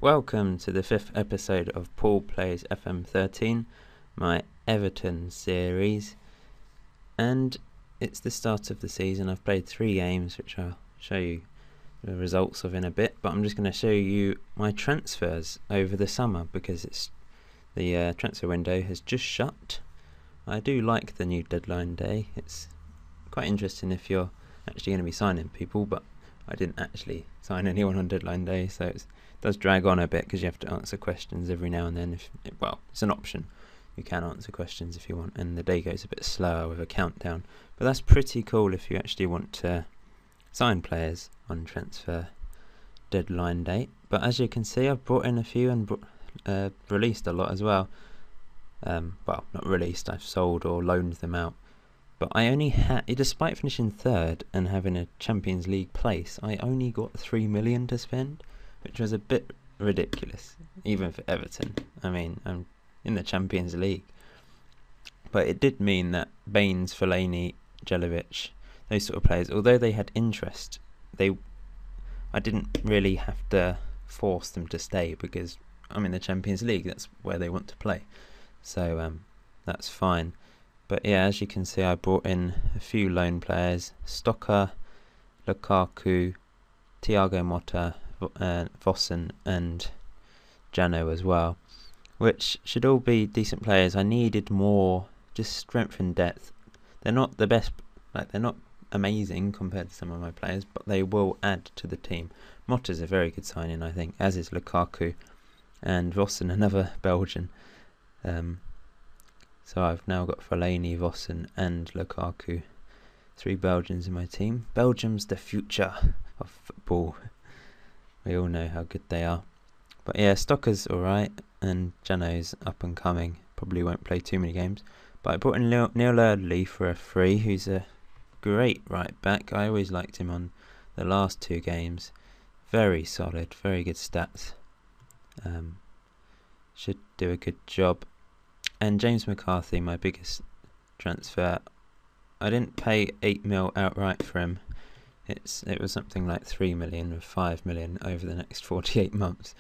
Welcome to the 5th episode of Paul Plays FM13, my Everton series. And it's the start of the season. I've played 3 games, which I'll show you the results of in a bit. But I'm just going to show you my transfers over the summer because the transfer window has just shut. I do like the new deadline day. It's quite interesting if you're actually going to be signing people, but I didn't actually sign anyone on deadline day, so it does drag on a bit because you have to answer questions every now and then. It's an option. You can answer questions if you want, and the day goes a bit slower with a countdown. But that's pretty cool if you actually want to sign players on transfer deadline date. But as you can see, I've brought in a few and released a lot as well. Not released, I've sold or loaned them out. But I only had, despite finishing 3rd and having a Champions League place, I only got 3 million to spend, which was a bit ridiculous, even for Everton. I mean, I'm in the Champions League. But it did mean that Baines, Fellaini, Jelavic, those sort of players, although they had interest, I didn't really have to force them to stay because I'm in the Champions League. That's where they want to play. So that's fine. But yeah, as you can see, I brought in a few loan players: Stocker, Lukaku, Thiago Motta, Vossen and Jano as well, which should all be decent players. I needed more, just strength and depth. They're not the best, they're not amazing compared to some of my players, but they will add to the team. Motta's a very good signing, I think, as is Lukaku, and Vossen, another Belgian. So I've now got Fellaini, Vossen and Lukaku, 3 Belgians in my team. Belgium's the future of football. We all know how good they are. But yeah, Stocker's alright and Jano's up and coming. Probably won't play too many games. But I brought in Neil Eardley for a free, who's a great right back. I always liked him on the last 2 games. Very solid, very good stats. Should do a good job. And James McCarthy, my biggest transfer. I didn't pay 8 mil outright for him. It was something like 3 million or 5 million over the next 48 months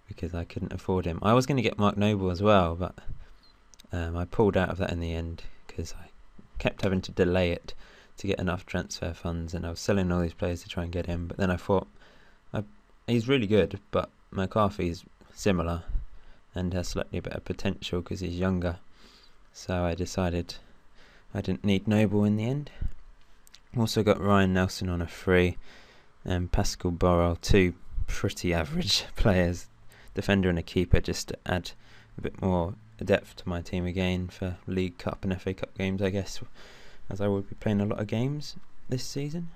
because I couldn't afford him. I was going to get Mark Noble as well, but I pulled out of that in the end because I kept having to delay it to get enough transfer funds, and I was selling all these players to try and get him. But then I thought, he's really good, but McCarthy's similar and has slightly better potential because he's younger. So I decided I didn't need Noble in the end. Also got Ryan Nelson on a free and Pascal Borrell, 2 pretty average players, defender and a keeper, just to add a bit more depth to my team again for League Cup and FA Cup games, I guess, as I will be playing a lot of games this season.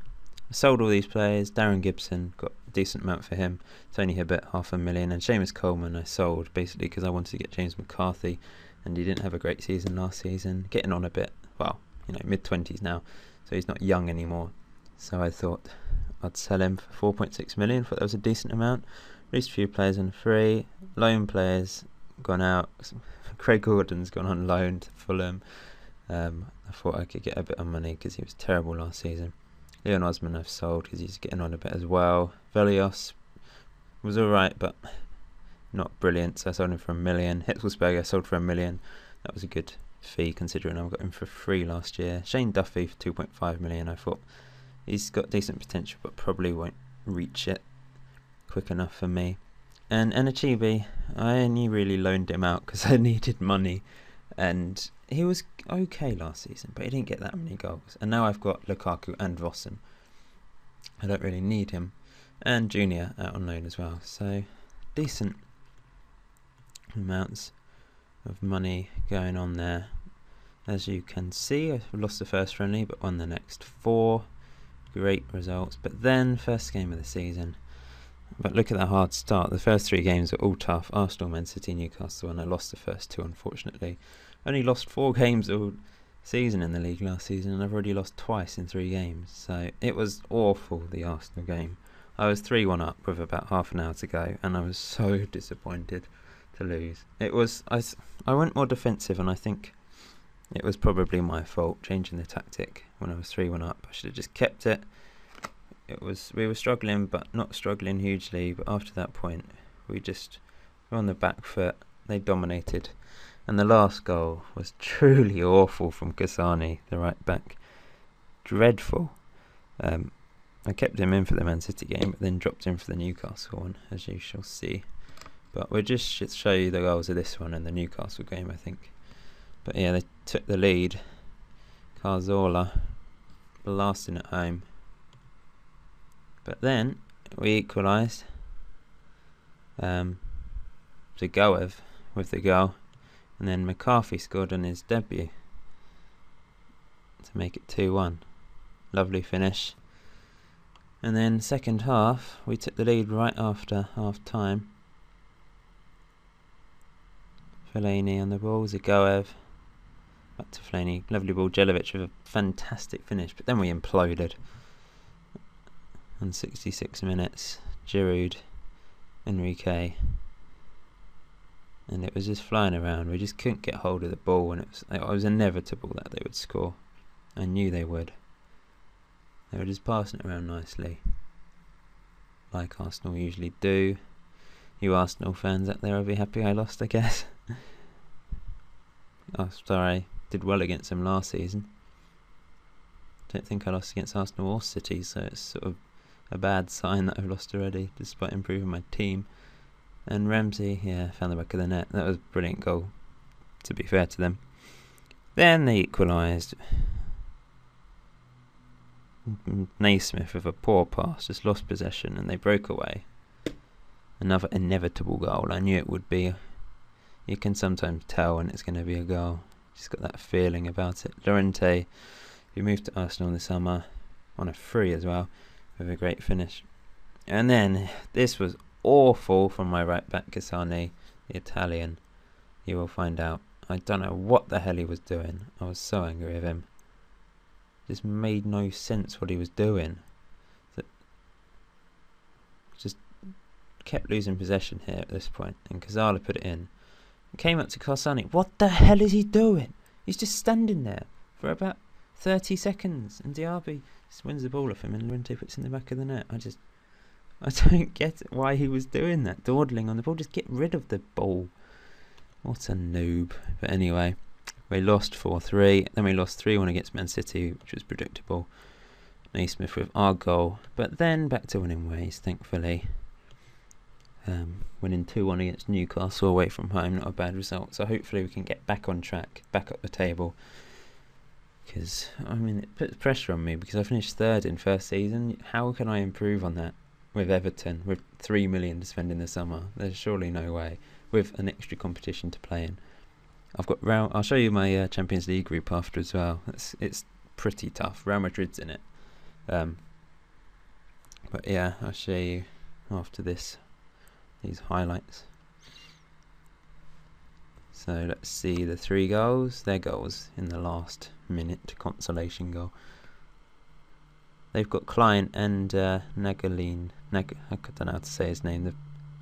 I sold all these players. Darren Gibson, got a decent amount for him. Tony Hibbert, 500,000. And Seamus Coleman I sold basically because I wanted to get James McCarthy, and he didn't have a great season last season. Getting on a bit, mid-20s now, so he's not young anymore. So I thought I'd sell him for 4.6 million. Thought that was a decent amount. Released a few players on free. Loan players gone out. Craig Gordon's gone on loan to Fulham. I thought I could get a bit of money because he was terrible last season. Leon Osman I've sold because he's getting on a bit as well. Velios was alright, but not brilliant, so I sold him for 1 million. Hitzelsberger I sold for 1 million. That was a good fee considering I got him for free last year. Shane Duffy for 2.5 million. I thought he's got decent potential, but probably won't reach it quick enough for me. And Enachibi, I only really loaned him out because I needed money, and he was okay last season, but he didn't get that many goals. And now I've got Lukaku and Vossen. I don't really need him. And Junior out on loan as well. So decent amounts of money going on there. As you can see, I've lost the first friendly but won the next 4. Great results. But then, first game of the season. But look at that hard start. The first 3 games were all tough. Arsenal, Man City, Newcastle, and I lost the first 2, unfortunately. Only lost 4 games all season in the league last season, and I've already lost twice in 3 games. So it was awful, the Arsenal game. I was 3-1 up with about half an hour to go, and I was so disappointed to lose. I went more defensive, and I think it was probably my fault changing the tactic when I was 3-1 up. I should have just kept it. We were struggling, but not struggling hugely. But after that point, We just were on the back foot. They dominated. And the last goal was truly awful from Kasani, the right back. Dreadful. I kept him in for the Man City game, but then dropped him for the Newcastle one, as you shall see. But we'll just show you the goals of this one and the Newcastle game, I think. But yeah, they took the lead. Cazorla blasting at home. But then we equalised. Zagoev with the goal. And then McCarthy scored on his debut to make it 2-1. Lovely finish. And then second half, we took the lead right after half time. Fellaini on the ball, Zagoev. Back to Fellaini. Lovely ball, Jelic with a fantastic finish. But then we imploded. On 66 minutes, Giroud, Enrique. And it was just flying around. We just couldn't get hold of the ball, and it was inevitable that they would score. I knew they would. They were just passing it around nicely, like Arsenal usually do. You Arsenal fans out there will be happy I lost, I guess. After I did well against them last season. Don't think I lost against Arsenal or City, so it's sort of a bad sign that I've lost already, despite improving my team. And Ramsey, yeah, found the back of the net. That was a brilliant goal, to be fair to them. Then they equalised. Naismith with a poor pass, just lost possession, and they broke away. Another inevitable goal. I knew it would be. You can sometimes tell when it's going to be a goal. Just got that feeling about it. Llorente, who moved to Arsenal in the summer, on a free as well, with a great finish. And then this was awful from my right back, Cassani, the Italian. You will find out. I don't know what the hell he was doing. I was so angry with him. Just made no sense what he was doing. Just kept losing possession here at this point, and Kazala put it in. It came up to Cassani. What the hell is he doing? He's just standing there for about 30 seconds, and Diaby just wins the ball off him, and Llorente puts it in the back of the net. I don't get it, why he was doing that, dawdling on the ball. Just get rid of the ball. What a noob. But anyway, we lost 4-3. Then we lost 3-1 against Man City, which was predictable. Naismith with our goal. But then back to winning ways, thankfully. Winning 2-1 against Newcastle away from home, not a bad result. So hopefully we can get back on track, back up the table. Because, I mean, it puts pressure on me because I finished third in first season. How can I improve on that? With Everton, with 3 million to spend in the summer, there's surely no way. With an extra competition to play in, I've got I'll show you my Champions League group after as well. It's pretty tough. Real Madrid's in it, but yeah, I'll show you after these highlights. So let's see the 3 goals. Their goals in the last minute, consolation goal. They've got Klein and Nagelin. I don't know how to say his name. The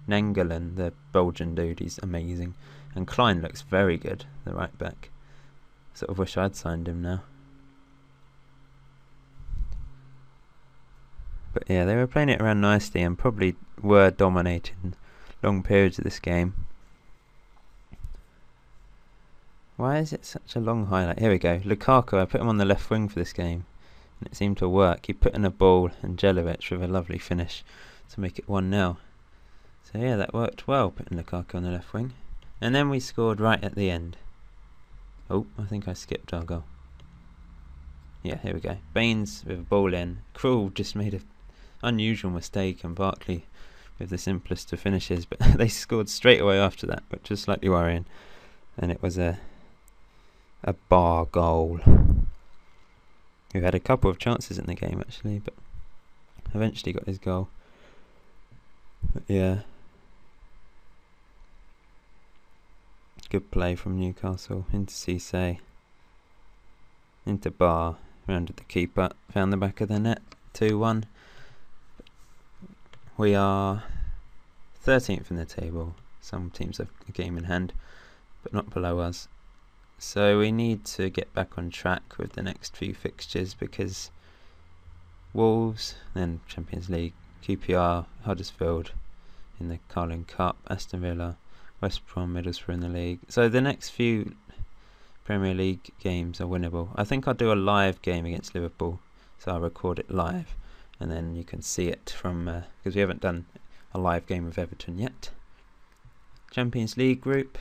Nangelen, the Belgian dude, he's amazing. And Klein looks very good, the right back. Sort of wish I'd signed him now. But yeah, they were playing it around nicely and probably were dominating long periods of this game. Why is it such a long highlight? Here we go. Lukaku, I put him on the left wing for this game. And it seemed to work. He put in a ball and Jelic with a lovely finish to make it 1-0. So yeah, that worked well, putting Lukaku on the left wing. And then we scored right at the end. Oh, I think I skipped our goal. Yeah, here we go. Baines with a ball in. Krul just made an unusual mistake, and Barkley with the simplest of finishes, but they scored straight away after that, which was slightly worrying. And it was a bar goal. Who had a couple of chances in the game actually, but eventually got his goal. But yeah, good play from Newcastle into Cisse, into Bar, rounded the keeper, found the back of the net, 2-1. We are 13th in the table. Some teams have a game in hand, but not below us. So we need to get back on track with the next few fixtures, because Wolves, then Champions League, QPR, Huddersfield in the Carling Cup, Aston Villa, West Brom, Middlesbrough in the league. So the next few Premier League games are winnable. I think I'll do a live game against Liverpool, so I'll record it live, and then you can see it from, because we haven't done a live game with Everton yet. Champions League group,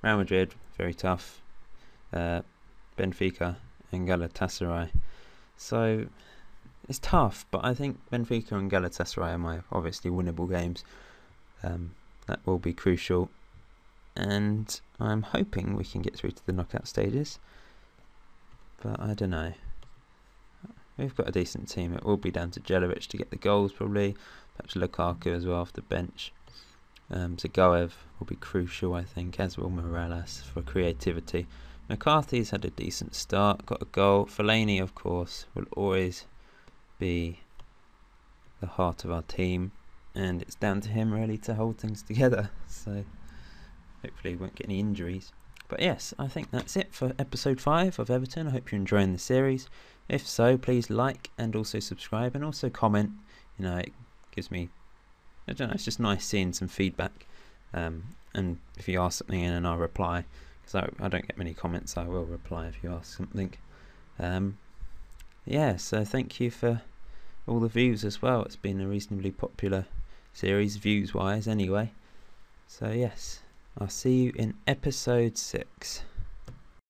Real Madrid, very tough, Benfica and Galatasaray. So it's tough, but I think Benfica and Galatasaray are my obviously winnable games. That will be crucial, and I'm hoping we can get through to the knockout stages, but I don't know. We've got a decent team. It will be down to Jelic to get the goals probably, perhaps Lukaku as well off the bench. Zagoev will be crucial, I think, as will Morales for creativity. McCarthy's had a decent start, got a goal. Fellaini, of course, will always be the heart of our team, and it's down to him really to hold things together, so hopefully we won't get any injuries. But yes, I think that's it for episode 5 of Everton. I hope you're enjoying the series. If so, please like and also subscribe, and also comment. You know, it gives me, I don't know, it's just nice seeing some feedback, and if you ask something in, and I'll reply, because I don't get many comments. I will reply if you ask something. Yeah, so thank you for all the views as well. It's been a reasonably popular series, views wise anyway. So yes, I'll see you in episode 6.